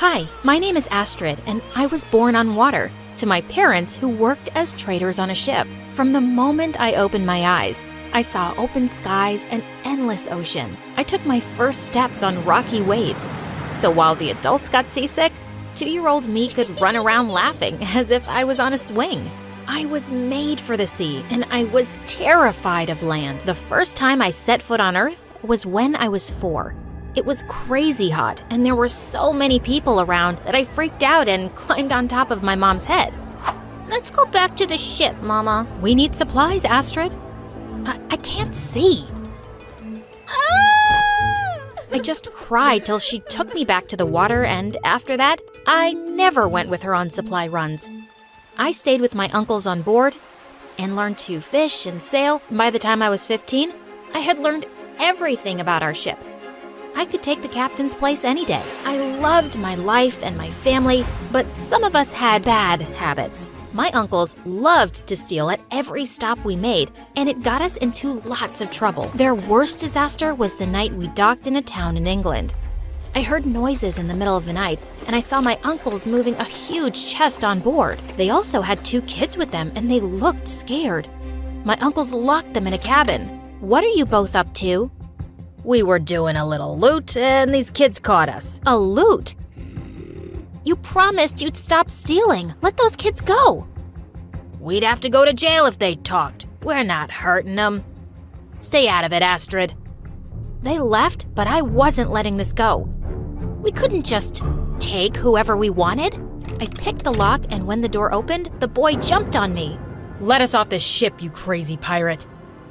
Hi, my name is Astrid, and I was born on water to my parents who worked as traders on a ship. From the moment I opened my eyes, I saw open skies and endless ocean. I took my first steps on rocky waves. So while the adults got seasick, 2-year-old me could run around laughing as if I was on a swing. I was made for the sea, and I was terrified of land. The first time I set foot on Earth was when I was 4. It was crazy hot, and there were so many people around that I freaked out and climbed on top of my mom's head. Let's go back to the ship, Mama. We need supplies, Astrid. I can't see. I just cried till she took me back to the water, and after that, I never went with her on supply runs. I stayed with my uncles on board and learned to fish and sail. By the time I was 15, I had learned everything about our ship. I could take the captain's place any day. I loved my life and my family, but some of us had bad habits. My uncles loved to steal at every stop we made, and it got us into lots of trouble. Their worst disaster was the night we docked in a town in England. I heard noises in the middle of the night, and I saw my uncles moving a huge chest on board. They also had 2 kids with them, and they looked scared. My uncles locked them in a cabin. What are you both up to? We were doing a little loot, and these kids caught us. A loot? You promised you'd stop stealing. Let those kids go. We'd have to go to jail if they talked. We're not hurting them. Stay out of it, Astrid. They left, but I wasn't letting this go. We couldn't just take whoever we wanted. I picked the lock, and when the door opened, the boy jumped on me. Let us off this ship, you crazy pirate.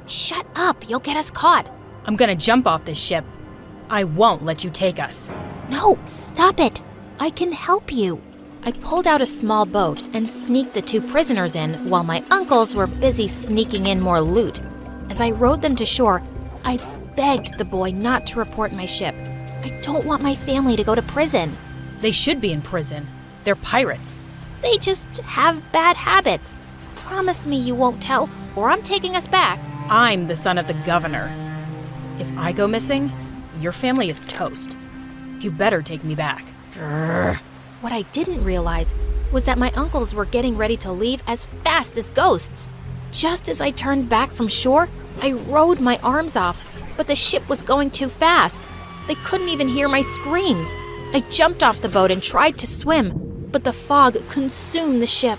Shut up, you'll get us caught. I'm gonna jump off this ship. I won't let you take us. No, stop it. I can help you. I pulled out a small boat and sneaked the 2 prisoners in while my uncles were busy sneaking in more loot. As I rowed them to shore, I begged the boy not to report my ship. I don't want my family to go to prison. They should be in prison. They're pirates. They just have bad habits. Promise me you won't tell, or I'm taking us back. I'm the son of the governor. If I go missing, your family is toast. You better take me back. What I didn't realize was that my uncles were getting ready to leave as fast as ghosts. Just as I turned back from shore, I rode my arms off, but the ship was going too fast. They couldn't even hear my screams. I jumped off the boat and tried to swim, but the fog consumed the ship.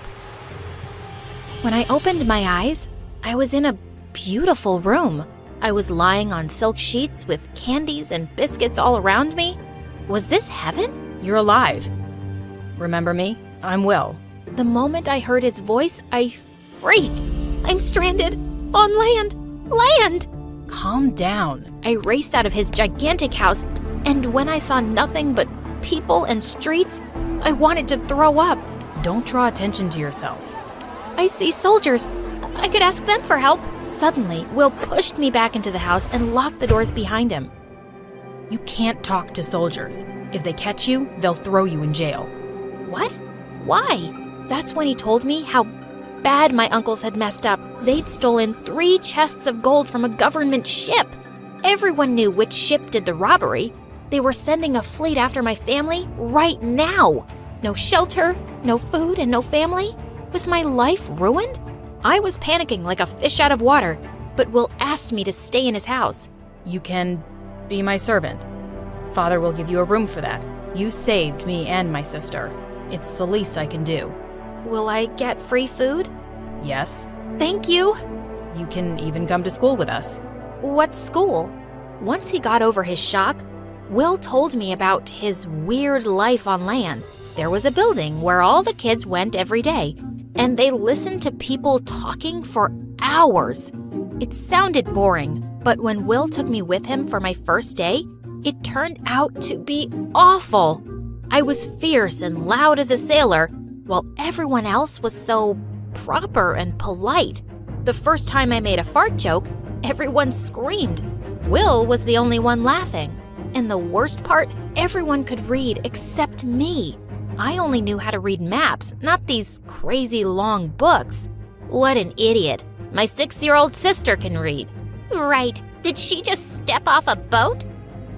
When I opened my eyes, I was in a beautiful room. I was lying on silk sheets with candies and biscuits all around me. Was this heaven? You're alive. Remember me? I'm Will. The moment I heard his voice, I freaked. I'm stranded on land. Land! Calm down. I raced out of his gigantic house, and when I saw nothing but people and streets, I wanted to throw up. Don't draw attention to yourself. I see soldiers. I could ask them for help. Suddenly, Will pushed me back into the house and locked the doors behind him. You can't talk to soldiers. If they catch you, they'll throw you in jail. What? Why? That's when he told me how bad my uncles had messed up. They'd stolen 3 chests of gold from a government ship. Everyone knew which ship did the robbery. They were sending a fleet after my family right now. No shelter, no food, and no family. Was my life ruined? I was panicking like a fish out of water, but Will asked me to stay in his house. You can be my servant. Father will give you a room for that. You saved me and my sister. It's the least I can do. Will I get free food? Yes. Thank you. You can even come to school with us. What school? Once he got over his shock, Will told me about his weird life on land. There was a building where all the kids went every day, and they listened to people talking for hours. It sounded boring, but when Will took me with him for my first day, it turned out to be awful. I was fierce and loud as a sailor, while everyone else was so proper and polite. The first time I made a fart joke, everyone screamed. Will was the only one laughing. And the worst part, everyone could read except me. I only knew how to read maps, not these crazy long books. What an idiot. My 6-year-old sister can read. Right. Did she just step off a boat?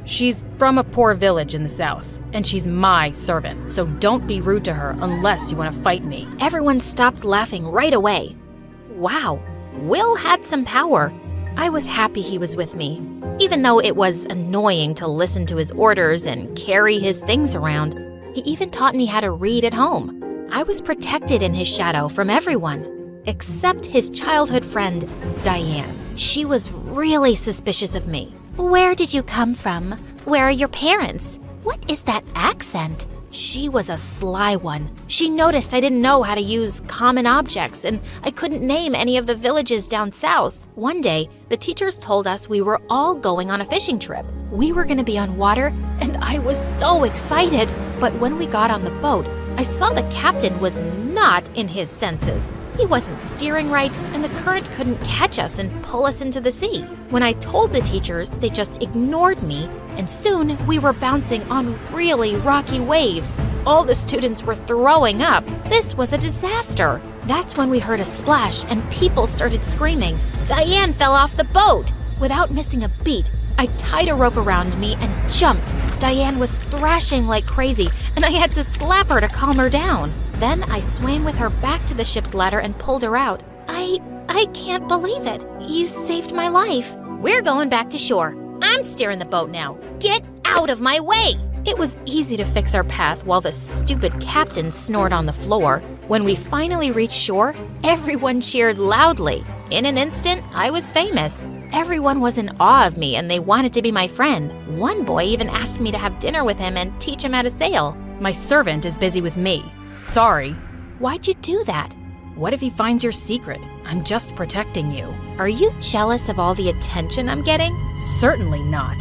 She's from a poor village in the south, and she's my servant, so don't be rude to her unless you want to fight me. Everyone stopped laughing right away. Wow, Will had some power. I was happy he was with me, even though it was annoying to listen to his orders and carry his things around. He even taught me how to read at home. I was protected in his shadow from everyone, except his childhood friend, Diane. She was really suspicious of me. Where did you come from? Where are your parents? What is that accent? She was a sly one. She noticed I didn't know how to use common objects and I couldn't name any of the villages down south. One day, the teachers told us we were all going on a fishing trip. We were going to be on water and I was so excited. But when we got on the boat, I saw the captain was not in his senses. He wasn't steering right, and the current couldn't catch us and pull us into the sea. When I told the teachers, they just ignored me, and soon we were bouncing on really rocky waves. All the students were throwing up. This was a disaster. That's when we heard a splash and people started screaming. Diane fell off the boat. Without missing a beat, I tied a rope around me and jumped. Diane was thrashing like crazy, and I had to slap her to calm her down. Then I swam with her back to the ship's ladder and pulled her out. I can't believe it. You saved my life. We're going back to shore. I'm steering the boat now. Get out of my way! It was easy to fix our path while the stupid captain snored on the floor. When we finally reached shore, everyone cheered loudly. In an instant, I was famous. Everyone was in awe of me and they wanted to be my friend. One boy even asked me to have dinner with him and teach him how to sail. My servant is busy with me. Sorry. Why'd you do that? What if he finds your secret? I'm just protecting you. Are you jealous of all the attention I'm getting? Certainly not.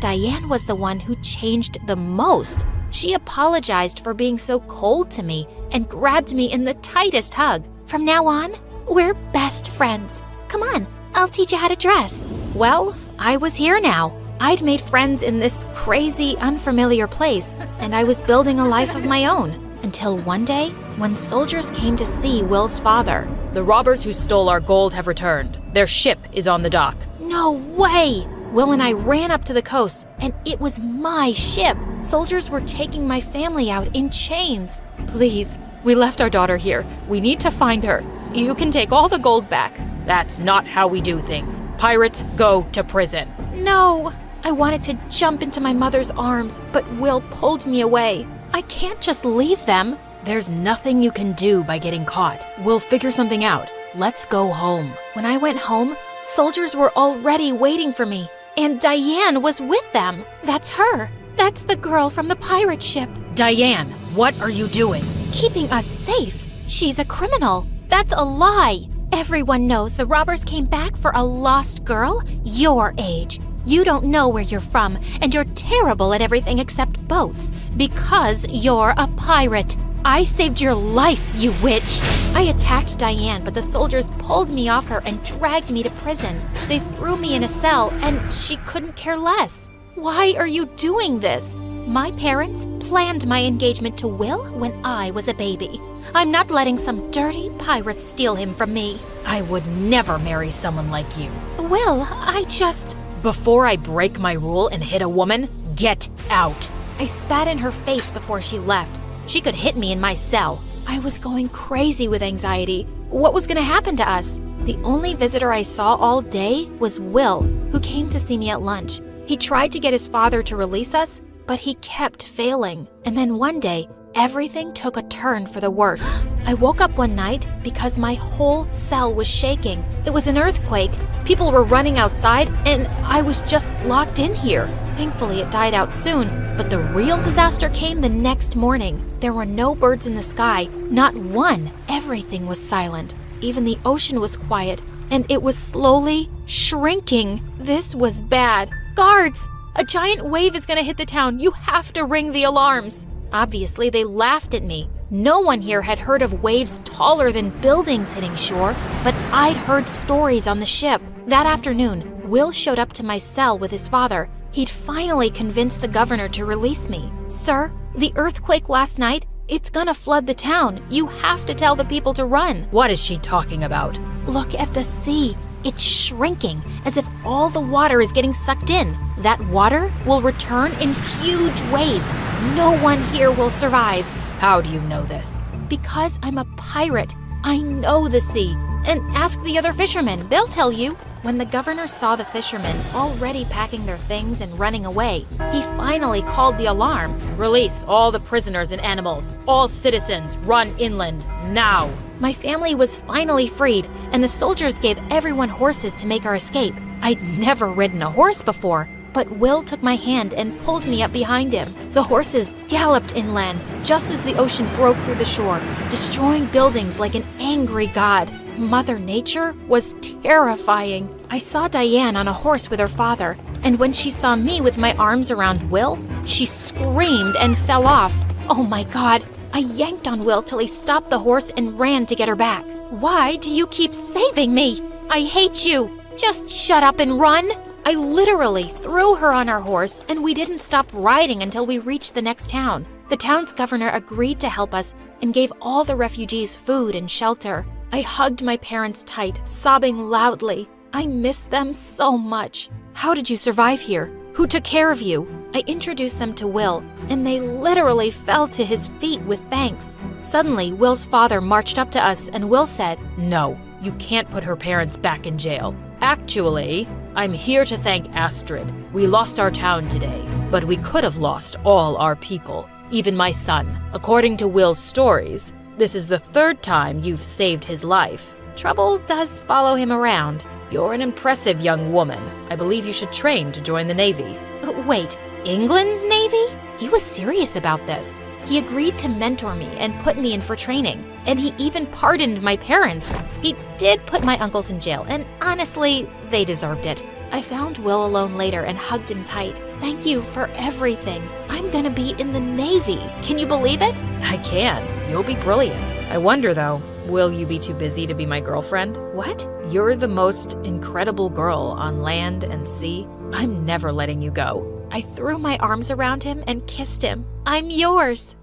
Diane was the one who changed the most. She apologized for being so cold to me and grabbed me in the tightest hug. From now on, we're best friends. Come on, I'll teach you how to dress. Well, I was here now. I'd made friends in this crazy, unfamiliar place, and I was building a life of my own. Until one day, when soldiers came to see Will's father. The robbers who stole our gold have returned. Their ship is on the dock. No way! Will and I ran up to the coast, and it was my ship. Soldiers were taking my family out in chains. Please, we left our daughter here. We need to find her. You can take all the gold back. That's not how we do things. Pirates go to prison. No! I wanted to jump into my mother's arms, but Will pulled me away. I can't just leave them. There's nothing you can do by getting caught. We'll figure something out. Let's go home. When I went home, soldiers were already waiting for me, and Diane was with them. That's her. That's the girl from the pirate ship. Diane, what are you doing? Keeping us safe. She's a criminal. That's a lie. Everyone knows the robbers came back for a lost girl your age. You don't know where you're from, and you're terrible at everything except boats, because you're a pirate. I saved your life, you witch! I attacked Diane, but the soldiers pulled me off her and dragged me to prison. They threw me in a cell, and she couldn't care less. Why are you doing this? My parents planned my engagement to Will when I was a baby. I'm not letting some dirty pirate steal him from me. I would never marry someone like you. Will, I just... Before I break my rule and hit a woman, get out. I spat in her face before she left. She could hit me in my cell. I was going crazy with anxiety. What was going to happen to us? The only visitor I saw all day was Will, who came to see me at lunch. He tried to get his father to release us, but he kept failing. And then one day, everything took a turn for the worse. I woke up one night because my whole cell was shaking. It was an earthquake. People were running outside, and I was just locked in here. Thankfully, it died out soon, but the real disaster came the next morning. There were no birds in the sky, not one. Everything was silent. Even the ocean was quiet, and it was slowly shrinking. This was bad. Guards! A giant wave is gonna hit the town. You have to ring the alarms. Obviously, they laughed at me. No one here had heard of waves taller than buildings hitting shore, but I'd heard stories on the ship. That afternoon, Will showed up to my cell with his father. He'd finally convinced the governor to release me. Sir, the earthquake last night, it's gonna flood the town. You have to tell the people to run. What is she talking about? Look at the sea. It's shrinking, as if all the water is getting sucked in. That water will return in huge waves. No one here will survive. How do you know this? Because I'm a pirate. I know the sea. And ask the other fishermen, they'll tell you. When the governor saw the fishermen already packing their things and running away, he finally called the alarm. Release all the prisoners and animals. All citizens, run inland, now. My family was finally freed, and the soldiers gave everyone horses to make our escape. I'd never ridden a horse before, but Will took my hand and pulled me up behind him. The horses galloped inland, just as the ocean broke through the shore, destroying buildings like an angry god. Mother Nature was terrifying. I saw Diane on a horse with her father, and when she saw me with my arms around Will, she screamed and fell off. Oh my God! I yanked on Will till he stopped the horse and ran to get her back. Why do you keep saving me? I hate you! Just shut up and run! I literally threw her on our horse, and we didn't stop riding until we reached the next town. The town's governor agreed to help us and gave all the refugees food and shelter. I hugged my parents tight, sobbing loudly. I missed them so much. How did you survive here? Who took care of you? I introduced them to Will, and they literally fell to his feet with thanks. Suddenly, Will's father marched up to us, and Will said, No, you can't put her parents back in jail. Actually, I'm here to thank Astrid. We lost our town today, but we could have lost all our people, even my son. According to Will's stories, this is the third time you've saved his life. Trouble does follow him around. You're an impressive young woman. I believe you should train to join the Navy. Wait, England's Navy? He was serious about this. He agreed to mentor me and put me in for training, and he even pardoned my parents. He did put my uncles in jail, and honestly, they deserved it. I found Will alone later and hugged him tight. Thank you for everything. I'm gonna be in the Navy. Can you believe it? I can. You'll be brilliant. I wonder, though, will you be too busy to be my girlfriend? What? You're the most incredible girl on land and sea. I'm never letting you go. I threw my arms around him and kissed him. I'm yours.